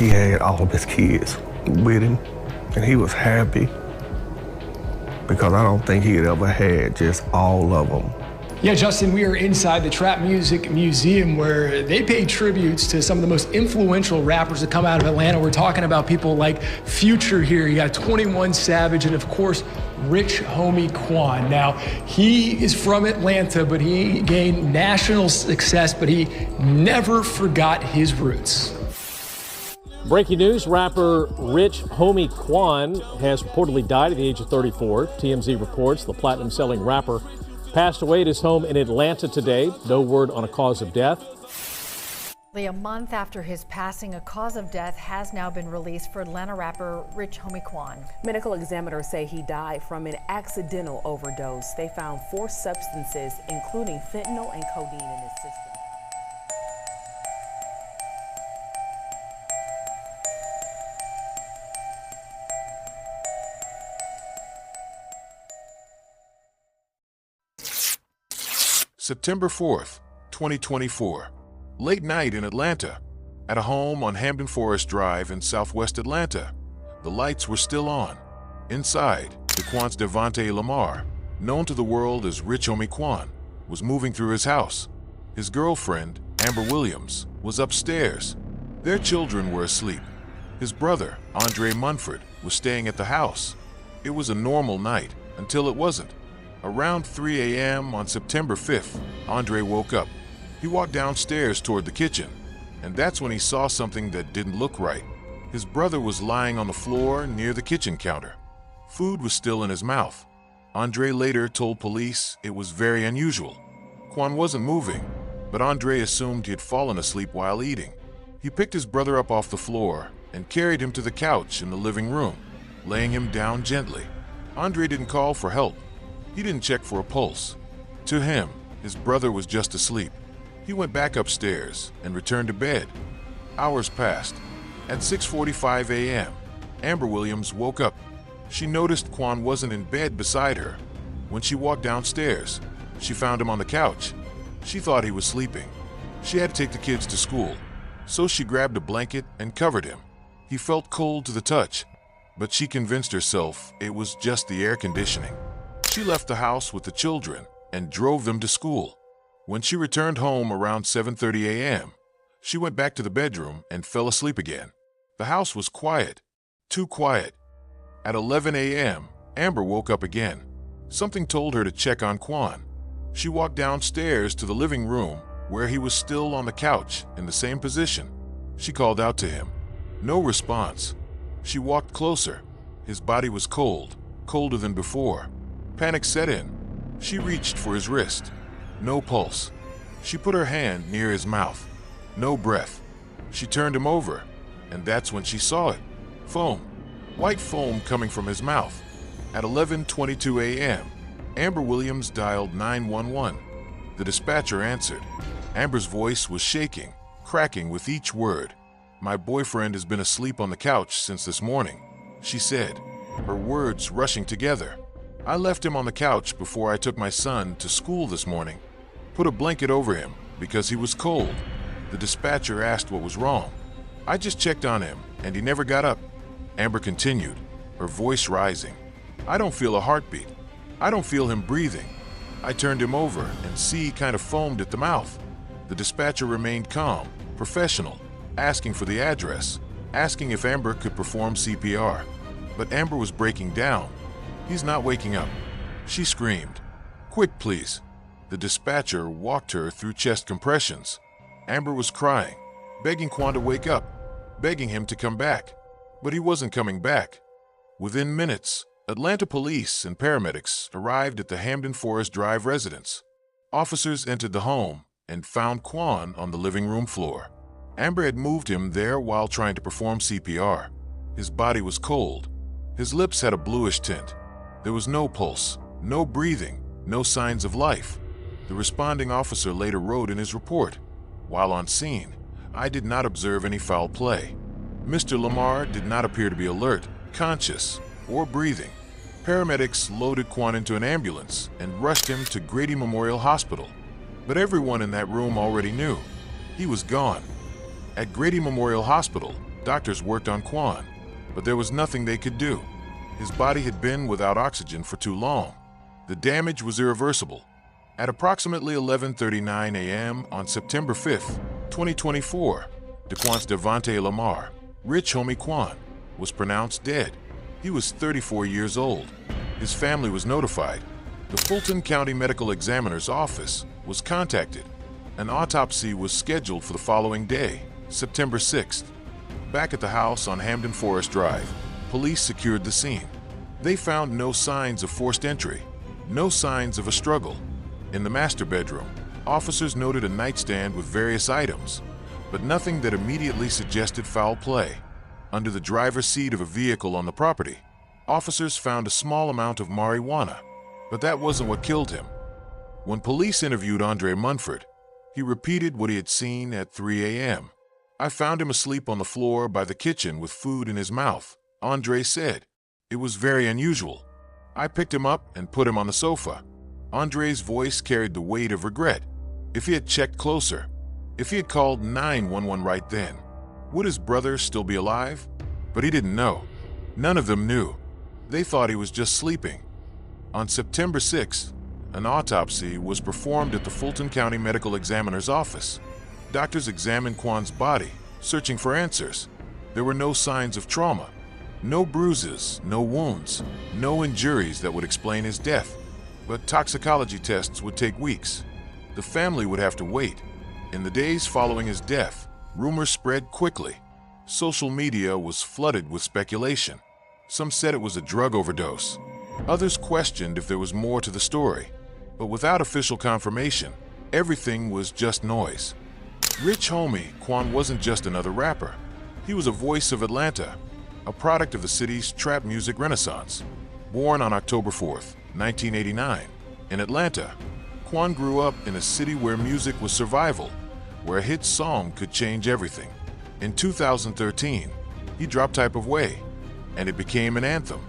he had all of his kids with him, and he was happy because I don't think he had ever had just all of them. Yeah, Justin, we are inside the Trap Music Museum where they pay tributes to some of the most influential rappers that come out of Atlanta. We're talking about people like Future here. You got 21 Savage and, of course, Rich Homie Quan. Now, he is from Atlanta, but he gained national success, but he never forgot his roots. Breaking news, rapper Rich Homie Quan has reportedly died at the age of 34. TMZ reports the platinum-selling rapper passed away at his home in Atlanta today. No word on a cause of death. A month after his passing, a cause of death has now been released for Atlanta rapper Rich Homie Quan. Medical examiners say he died from an accidental overdose. They found 4 substances, including fentanyl and codeine, in his system. September 4th, 2024. Late night in Atlanta, at a home on Hampton Forest Drive in southwest Atlanta. The lights were still on. Inside, Daquan's Devontae Lamar, known to the world as Rich Homie Quan, was moving through his house. His girlfriend, Amber Williams, was upstairs. Their children were asleep. His brother, Andre Munford, was staying at the house. It was a normal night until it wasn't. Around 3 a.m. on September 5th, Andre woke up. He walked downstairs toward the kitchen, and that's when he saw something that didn't look right. His brother was lying on the floor near the kitchen counter. Food was still in his mouth. Andre later told police it was very unusual. Quan wasn't moving, but Andre assumed he had fallen asleep while eating. He picked his brother up off the floor and carried him to the couch in the living room, laying him down gently. Andre didn't call for help. He didn't check for a pulse. To him, his brother was just asleep. He went back upstairs and returned to bed. Hours passed. At 6:45 a.m., Amber Williams woke up. She noticed Quan wasn't in bed beside her. When she walked downstairs, she found him on the couch. She thought he was sleeping. She had to take the kids to school, so she grabbed a blanket and covered him. He felt cold to the touch, but she convinced herself it was just the air conditioning. She left the house with the children and drove them to school. When she returned home around 7:30 a.m., she went back to the bedroom and fell asleep again. The house was quiet, too quiet. At 11 a.m., Amber woke up again. Something told her to check on Quan. She walked downstairs to the living room where he was still on the couch in the same position. She called out to him. No response. She walked closer. His body was cold, colder than before. Panic set in. She reached for his wrist. No pulse. She put her hand near his mouth. No breath. She turned him over, and that's when she saw it. Foam. White foam coming from his mouth. At 11:22 a.m., Amber Williams dialed 911. The dispatcher answered. Amber's voice was shaking, cracking with each word. "My boyfriend has been asleep on the couch since this morning," she said, her words rushing together. "I left him on the couch before I took my son to school this morning. Put a blanket over him because he was cold." The dispatcher asked what was wrong. "I just checked on him and he never got up." Amber continued, her voice rising. "I don't feel a heartbeat. I don't feel him breathing. I turned him over and see he kind of foamed at the mouth." The dispatcher remained calm, professional, asking for the address, asking if Amber could perform CPR. But Amber was breaking down. "He's not waking up," she screamed. "Quick, please." The dispatcher walked her through chest compressions. Amber was crying, begging Quan to wake up, begging him to come back. But he wasn't coming back. Within minutes, Atlanta police and paramedics arrived at the Hampton Forest Drive residence. Officers entered the home and found Quan on the living room floor. Amber had moved him there while trying to perform CPR. His body was cold. His lips had a bluish tint. There was no pulse, no breathing, no signs of life. The responding officer later wrote in his report, "While on scene, I did not observe any foul play. Mr. Lamar did not appear to be alert, conscious, or breathing." Paramedics loaded Quan into an ambulance and rushed him to Grady Memorial Hospital. But everyone in that room already knew he was gone. At Grady Memorial Hospital, Doctors worked on Quan, but there was nothing they could do. His body had been without oxygen for too long. The damage was irreversible. At approximately 11:39 a.m. on September 5th, 2024, Daquan's Devontae Lamar, Rich Homie Quan, was pronounced dead. He was 34 years old. His family was notified. The Fulton County Medical Examiner's office was contacted. An autopsy was scheduled for the following day, September 6th. Back at the house on Hampden Forest Drive, police secured the scene. They found no signs of forced entry, no signs of a struggle. In the master bedroom, officers noted a nightstand with various items, but nothing that immediately suggested foul play. Under the driver's seat of a vehicle on the property, officers found a small amount of marijuana, but that wasn't what killed him. When police interviewed Andre Munford, he repeated what he had seen at 3 a.m. "I found him asleep on the floor by the kitchen with food in his mouth," Andre said. "It was very unusual. I picked him up and put him on the sofa." Andre's voice carried the weight of regret. If he had checked closer, if he had called 911 right then, would his brother still be alive? But he didn't know. None of them knew. They thought he was just sleeping. On September 6th, an autopsy was performed at the Fulton County Medical Examiner's office. Doctors examined Quan's body, searching for answers. There were no signs of trauma, no bruises, no wounds, no injuries that would explain his death. But toxicology tests would take weeks. The family would have to wait. In the days following his death, rumors spread quickly. Social media was flooded with speculation. Some said it was a drug overdose. Others questioned if there was more to the story. But without official confirmation, everything was just noise. Rich Homie Quan wasn't just another rapper. He was a voice of Atlanta, a product of the city's trap music renaissance. Born on October 4th, 1989, in Atlanta, Quan grew up in a city where music was survival, where a hit song could change everything. In 2013, he dropped Type of Way, and it became an anthem.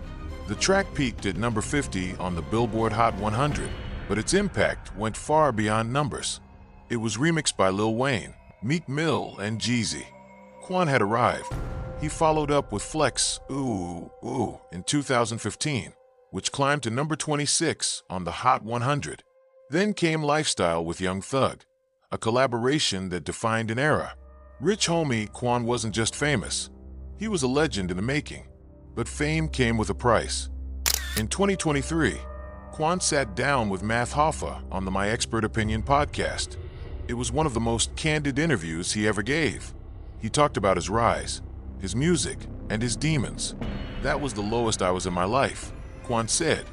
The track peaked at number 50 on the Billboard Hot 100, but its impact went far beyond numbers. It was remixed by Lil Wayne, Meek Mill, and Jeezy. Quan had arrived. He followed up with Flex Ooh Ooh in 2015, which climbed to number 26 on the Hot 100. Then came Lifestyle with Young Thug, a collaboration that defined an era. Rich Homie Quan wasn't just famous. He was a legend in the making. But fame came with a price. In 2023, Quan sat down with Math Hoffa on the My Expert Opinion podcast. It was one of the most candid interviews he ever gave. He talked about his rise, his music, and his demons. "That was the lowest I was in my life," Quan said,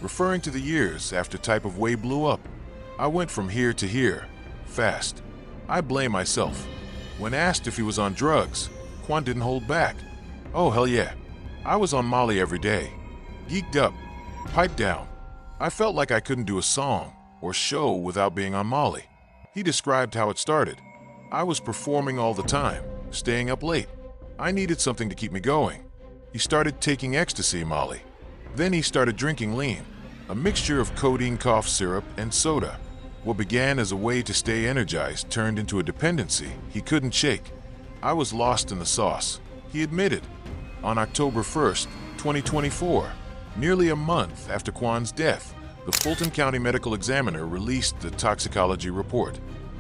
referring to the years after Type of Way blew up. "I went from here to here, fast. I blame myself." When asked if he was on drugs, Quan didn't hold back. "Oh, hell yeah. I was on Molly every day. Geeked up, piped down. I felt like I couldn't do a song or show without being on Molly." He described how it started. "I was performing all the time, staying up late. I needed something to keep me going. He started taking ecstasy Molly. Then he started drinking lean, a mixture of codeine cough syrup and soda. What began as a way to stay energized turned into a dependency he couldn't shake. I was lost in the sauce," he admitted. On October 1st, 2024, nearly a month after Quan's death, the Fulton County Medical Examiner released the toxicology report.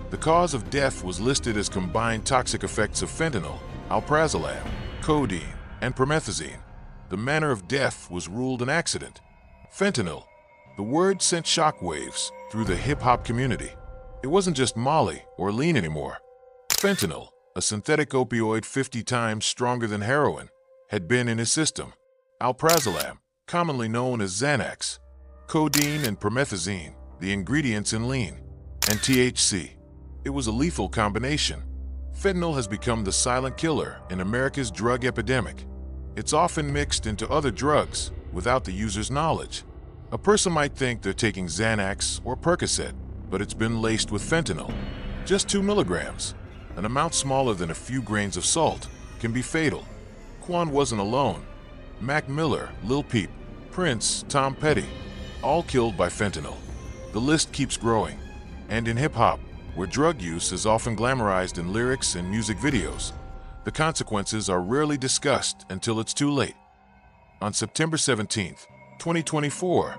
The cause of death was listed as combined toxic effects of fentanyl, Alprazolam, codeine, and Promethazine. The manner of death was ruled an accident. Fentanyl. The word sent shockwaves through the hip-hop community. It wasn't just Molly or lean anymore. Fentanyl, a synthetic opioid 50 times stronger than heroin, had been in his system. Alprazolam, commonly known as Xanax, codeine and Promethazine, the ingredients in lean, and THC. It was a lethal combination. Fentanyl has become the silent killer in America's drug epidemic. It's often mixed into other drugs without the user's knowledge. A person might think they're taking Xanax or Percocet, but it's been laced with fentanyl. Just 2 milligrams, an amount smaller than a few grains of salt, can be fatal. Quan wasn't alone. Mac Miller, Lil Peep, Prince, Tom Petty, all killed by fentanyl. The list keeps growing. And in hip-hop, where drug use is often glamorized in lyrics and music videos, The consequences are rarely discussed until it's too late. On September 17, 2024,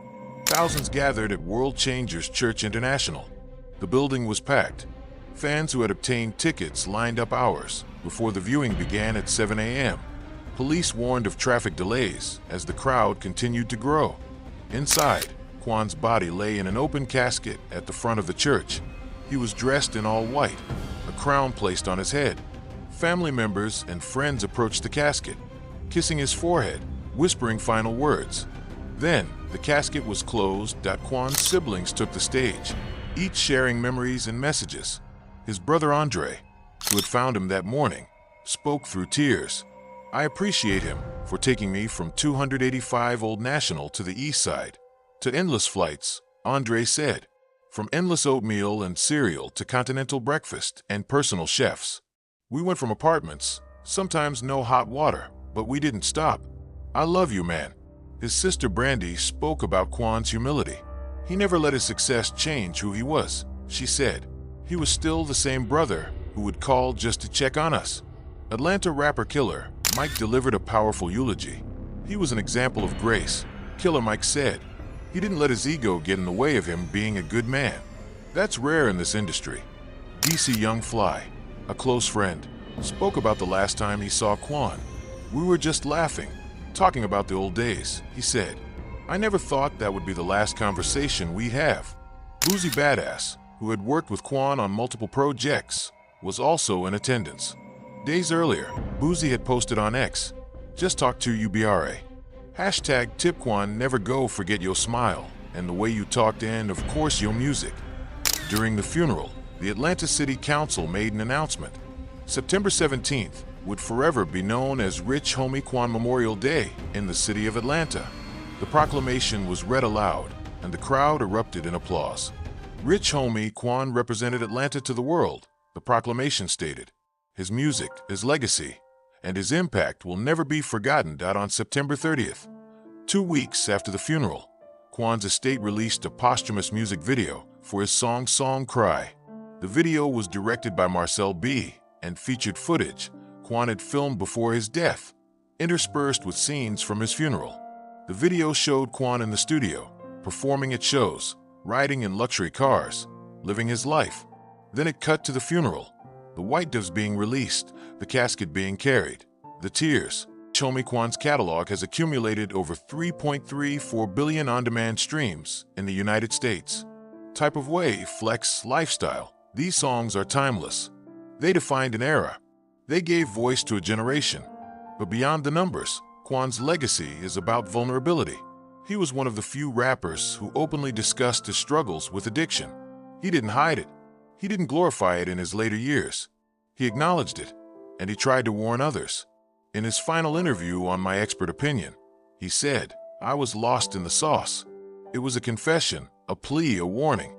thousands gathered at World Changers Church International. The building was packed. Fans who had obtained tickets lined up hours before the viewing began at 7 a.m. Police warned of traffic delays as the crowd continued to grow. Inside, Quan's body lay in an open casket at the front of the church. He was dressed in all white, a crown placed on his head. Family members and friends approached the casket, kissing his forehead, whispering final words. Then, the casket was closed. Quan's siblings took the stage, each sharing memories and messages. His brother Andre, who had found him that morning, spoke through tears. "I appreciate him for taking me from 285 Old National to the east side, to endless flights," Andre said. "From endless oatmeal and cereal to continental breakfast and personal chefs. We went from apartments, sometimes no hot water, but we didn't stop. I love you, man." His sister Brandy spoke about Quan's humility. "He never let his success change who he was," she said. "He was still the same brother who would call just to check on us." Atlanta rapper Killer Mike delivered a powerful eulogy. "He was an example of grace," Killer Mike said. "He didn't let his ego get in the way of him being a good man. That's rare in this industry." DC Young Fly, a close friend, spoke about the last time he saw Quan. "We were just laughing, talking about the old days," he said. "I never thought that would be the last conversation we have." Boozy Badass, who had worked with Quan on multiple projects, was also in attendance. Days earlier, Boozy had posted on X, "Just talk to UBRA. Hashtag tip Quan never go forget your smile and the way you talked and, of course, your music." During the funeral, the Atlanta City Council made an announcement. September 17th would forever be known as Rich Homie Quan Memorial Day in the city of Atlanta. The proclamation was read aloud, and the crowd erupted in applause. Rich Homie Quan represented Atlanta to the world, the proclamation stated. His music, his legacy, and his impact will never be forgotten. On September 30th, 2 weeks after the funeral, Quan's estate released a posthumous music video for his song Song Cry. The video was directed by Marcel B. and featured footage Quan had filmed before his death, interspersed with scenes from his funeral. The video showed Quan in the studio, performing at shows, riding in luxury cars, living his life. Then it cut to the funeral. The white doves being released, the casket being carried, the tears. Homie Quan's catalog has accumulated over 3.34 billion on-demand streams in the United States. Type of way, flex, lifestyle. These songs are timeless. They defined an era. They gave voice to a generation. But beyond the numbers, Quan's legacy is about vulnerability. He was one of the few rappers who openly discussed his struggles with addiction. He didn't hide it. He didn't glorify it in his later years. He acknowledged it, and he tried to warn others. In his final interview on My Expert Opinion, he said, "I was lost in the sauce. It was a confession, a plea, a warning.